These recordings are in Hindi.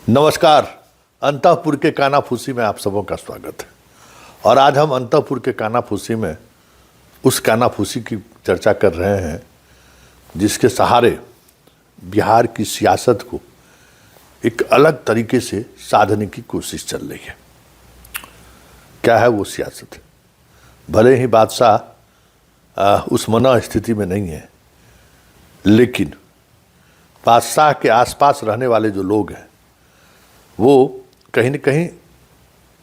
नमस्कार। अंतःपुर के कानाफूसी में आप सबों का स्वागत है। और आज हम अंतःपुर के कानाफूसी में उस कानाफूसी की चर्चा कर रहे हैं जिसके सहारे बिहार की सियासत को एक अलग तरीके से साधने की कोशिश चल रही है। क्या है वो सियासत? भले ही बादशाह उस मना स्थिति में नहीं है, लेकिन बादशाह के आसपास रहने वाले जो लोग हैं वो कहीं न कहीं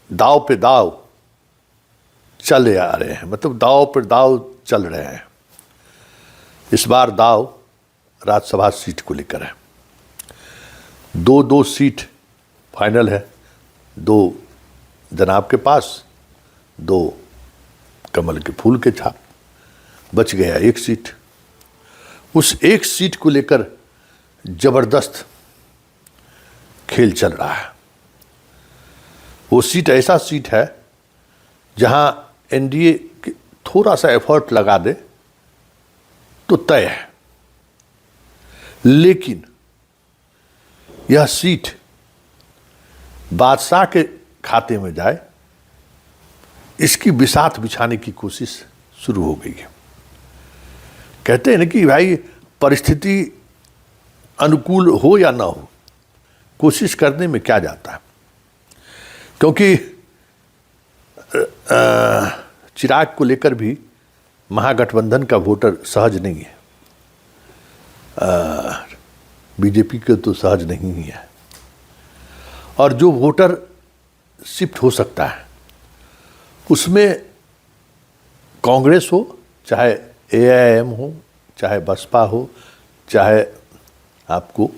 दाव पे दाव चले आ रहे हैं, मतलब दाव पर दाव चल रहे हैं। इस बार दाव राज्यसभा सीट को लेकर है। दो सीट फाइनल है, दो जनाब के पास, दो कमल के फूल के छाप, बच गया एक सीट। उस एक सीट को लेकर जबरदस्त खेल चल रहा है। वो सीट ऐसा सीट है जहां एनडीए थोड़ा सा एफर्ट लगा दे तो तय है, लेकिन यह सीट बादशाह के खाते में जाए, इसकी बिसात बिछाने की कोशिश शुरू हो गई है। कहते हैं ना कि भाई परिस्थिति अनुकूल हो या ना हो, कोशिश करने में क्या जाता है। क्योंकि चिराग को लेकर भी महागठबंधन का वोटर सहज नहीं है, बीजेपी के तो सहज नहीं ही है। और जो वोटर शिफ्ट हो सकता है उसमें कांग्रेस हो, चाहे एआईएम हो, चाहे बसपा हो, चाहे आपको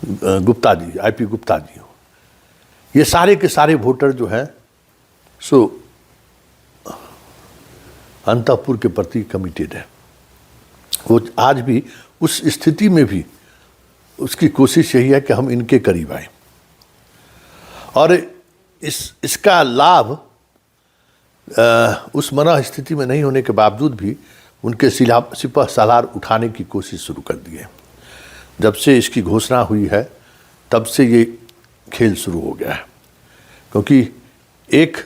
गुप्ता जी, आईपी गुप्ता जी हो, ये सारे के सारे वोटर जो हैं सो अंतःपुर के प्रति कमिटेड है। वो आज भी उस स्थिति में भी उसकी कोशिश यही है कि हम इनके करीब आए। और इसका लाभ उस मना स्थिति में नहीं होने के बावजूद भी उनके सिपह सालार उठाने की कोशिश शुरू कर दी है। जब से इसकी घोषणा हुई है तब से ये खेल शुरू हो गया है। क्योंकि एक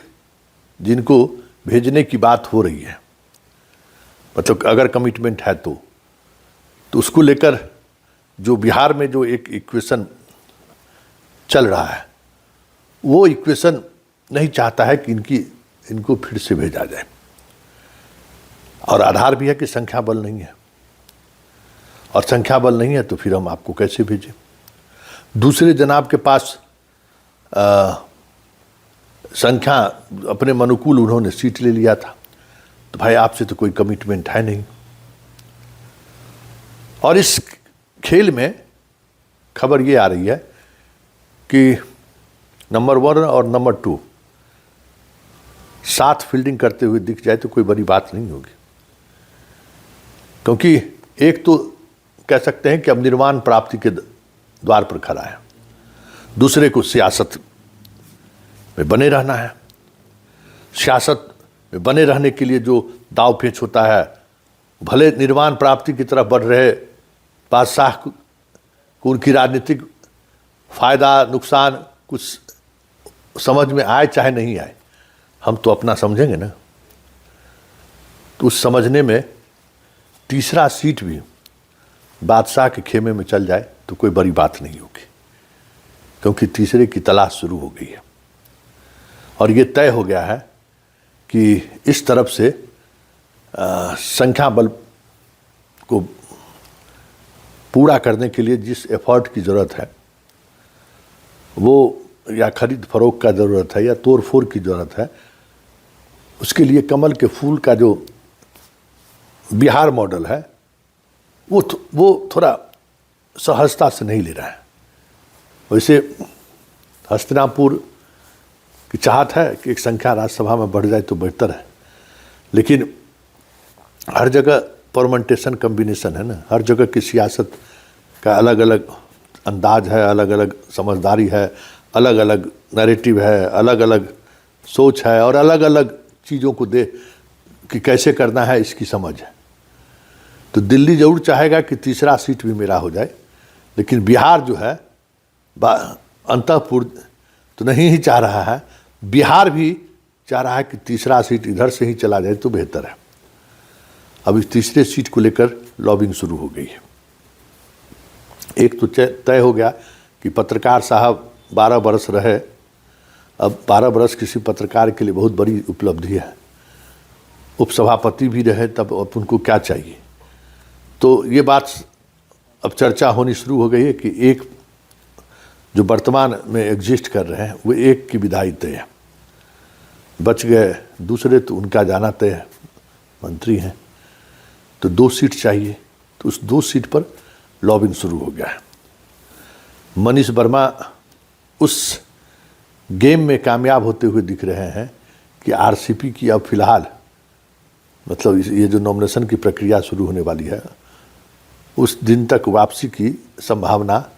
जिनको भेजने की बात हो रही है, मतलब अगर कमिटमेंट है तो उसको लेकर जो बिहार में जो एक इक्वेशन चल रहा है, वो इक्वेशन नहीं चाहता है कि इनको फिर से भेजा जाए। और आधार भी है कि संख्या बल नहीं है, और संख्या बल नहीं है तो फिर हम आपको कैसे भेजें। दूसरे जनाब के पास संख्या अपने अनुकूल उन्होंने सीट ले लिया था, तो भाई आपसे तो कोई कमिटमेंट है नहीं। और इस खेल में खबर ये आ रही है कि नंबर 1 और नंबर 2 साथ फील्डिंग करते हुए दिख जाए तो कोई बड़ी बात नहीं होगी। क्योंकि एक तो कह सकते हैं कि अब निर्माण प्राप्ति के द्वार पर खड़ा है, दूसरे को सियासत में बने रहना है। सियासत में बने रहने के लिए जो दाव पेच होता है, भले निर्माण प्राप्ति की तरफ बढ़ रहे बादशाह को उनकी राजनीतिक फायदा नुकसान कुछ समझ में आए चाहे नहीं आए, हम तो अपना समझेंगे ना। तो उस समझने में तीसरा सीट भी बादशाह के खेमे में चल जाए तो कोई बड़ी बात नहीं होगी, क्योंकि तीसरे की तलाश शुरू हो गई है। और ये तय हो गया है कि इस तरफ से संख्या बल को पूरा करने के लिए जिस एफर्ट की ज़रूरत है, वो या खरीद फरोख्त का ज़रूरत है या तोड़ फोड़ की ज़रूरत है, उसके लिए कमल के फूल का जो बिहार मॉडल है वो थोड़ा सहजता से नहीं ले रहा है। वैसे हस्तिनापुर की चाहत है कि एक संख्या राज्यसभा में बढ़ जाए तो बेहतर है, लेकिन हर जगह परमेंटेशन कम्बिनेशन है ना, हर जगह की सियासत का अलग अलग अंदाज है, अलग अलग समझदारी है, अलग अलग नैरेटिव है, अलग अलग सोच है, और अलग अलग चीज़ों को दे कि कैसे करना है इसकी समझ है। तो दिल्ली जरूर चाहेगा कि तीसरा सीट भी मेरा हो जाए, लेकिन बिहार जो है अंतःपुर तो नहीं ही चाह रहा है, बिहार भी चाह रहा है कि तीसरा सीट इधर से ही चला जाए तो बेहतर है। अब इस तीसरे सीट को लेकर लॉबिंग शुरू हो गई है। एक तो तय हो गया कि पत्रकार साहब 12 बरस रहे। अब 12 बरस किसी पत्रकार के लिए बहुत बड़ी उपलब्धि है। उपसभापति भी रहे तब अब उनको क्या चाहिए। तो ये बात अब चर्चा होनी शुरू हो गई है कि एक जो वर्तमान में एग्जिस्ट कर रहे हैं वो एक की विदाई तय है, बच गए दूसरे तो उनका जाना तय है, मंत्री हैं, तो 2 सीट चाहिए। तो उस 2 सीट पर लॉबिंग शुरू हो गया है। मनीष वर्मा उस गेम में कामयाब होते हुए दिख रहे हैं कि आरसीपी की अब फिलहाल मतलब ये जो नॉमिनेशन की प्रक्रिया शुरू होने वाली है उस दिन तक वापसी की संभावना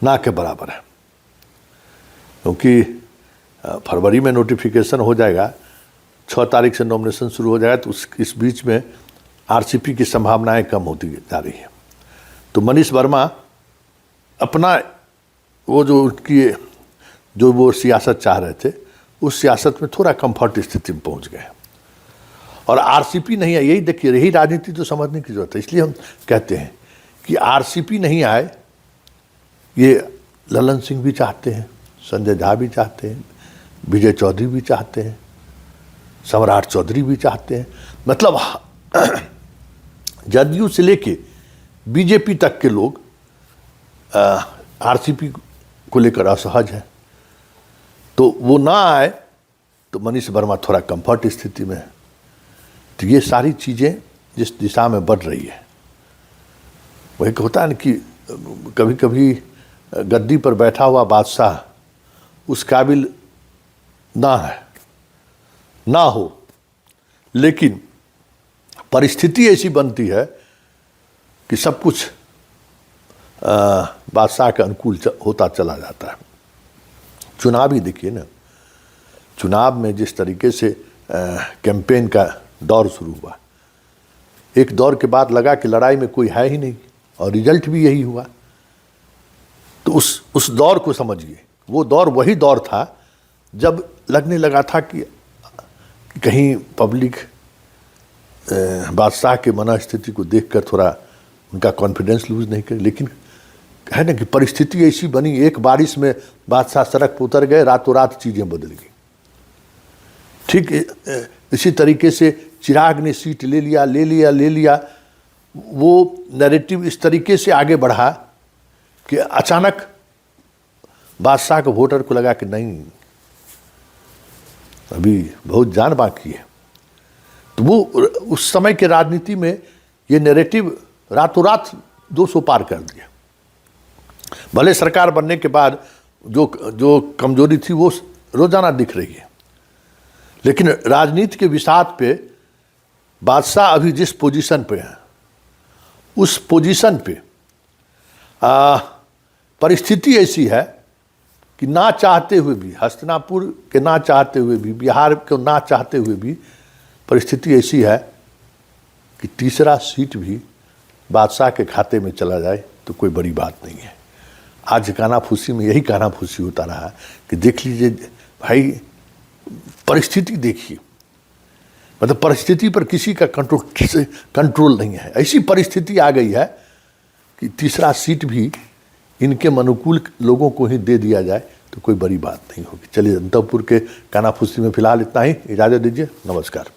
ना के बराबर है, क्योंकि फरवरी में नोटिफिकेशन हो जाएगा, 6 तारीख से नॉमिनेशन शुरू हो जाएगा, तो इस बीच में आरसीपी की संभावनाएं कम होती जा रही है। तो मनीष वर्मा अपना वो जो उनकी जो वो सियासत चाह रहे थे उस सियासत में थोड़ा कंफर्ट स्थिति में पहुंच गए और आरसीपी नहीं है। यही देखिए, यही राजनीति तो समझने की जरूरत है। इसलिए हम कहते हैं कि आरसीपी नहीं आए, ये ललन सिंह भी चाहते हैं, संजय झा भी चाहते हैं, विजय चौधरी भी चाहते हैं, सम्राट चौधरी भी चाहते हैं। मतलब जदयू से लेके बीजेपी तक के लोग आरसीपी को लेकर असहज हैं। तो वो ना आए तो मनीष वर्मा थोड़ा कंफर्ट स्थिति में है। तो ये सारी चीज़ें जिस दिशा में बढ़ रही है, वही होता है ना कि कभी कभी गद्दी पर बैठा हुआ बादशाह उस काबिल ना है, ना हो, लेकिन परिस्थिति ऐसी बनती है कि सब कुछ बादशाह के अनुकूल होता चला जाता है। चुनाव ही देखिए ना, चुनाव में जिस तरीके से कैंपेन का दौर शुरू हुआ, एक दौर के बाद लगा कि लड़ाई में कोई है ही नहीं और रिजल्ट भी यही हुआ। तो उस दौर को समझिए, वो दौर वही दौर था जब लगने लगा था कि कहीं पब्लिक बादशाह के मनस्थिति को देखकर थोड़ा उनका कॉन्फिडेंस लूज नहीं करे। लेकिन है ना कि परिस्थिति ऐसी बनी, एक बारिश में बादशाह सड़क पर उतर गए, रातों रात चीज़ें बदल गई। ठीक इसी तरीके से चिराग ने सीट ले लिया। वो नैरेटिव इस तरीके से आगे बढ़ा कि अचानक बादशाह को वोटर को लगा कि नहीं, अभी बहुत जान बाकी है। तो वो उस समय के राजनीति में ये नैरेटिव रातों रात 200 पार कर दिया। भले सरकार बनने के बाद जो कमजोरी थी वो रोजाना दिख रही है, लेकिन राजनीति के विषाद पे बादशाह अभी जिस पोजीशन पे है उस पोजीशन पे परिस्थिति ऐसी है कि ना चाहते हुए भी, हस्तिनापुर के ना चाहते हुए भी, बिहार को ना चाहते हुए भी परिस्थिति ऐसी है कि तीसरा सीट भी बादशाह के खाते में चला जाए तो कोई बड़ी बात नहीं है। आज कानाफूसी में यही कानाफूसी होता रहा कि देख लीजिए भाई, परिस्थिति देखिए, मतलब परिस्थिति पर किसी का कंट्रोल नहीं है। ऐसी परिस्थिति आ गई है कि तीसरा सीट भी इनके अनुकूल लोगों को ही दे दिया जाए तो कोई बड़ी बात नहीं होगी। चलिए, अंतःपुर के कानाफूसी में फिलहाल इतना ही, इजाज़त दीजिए, नमस्कार।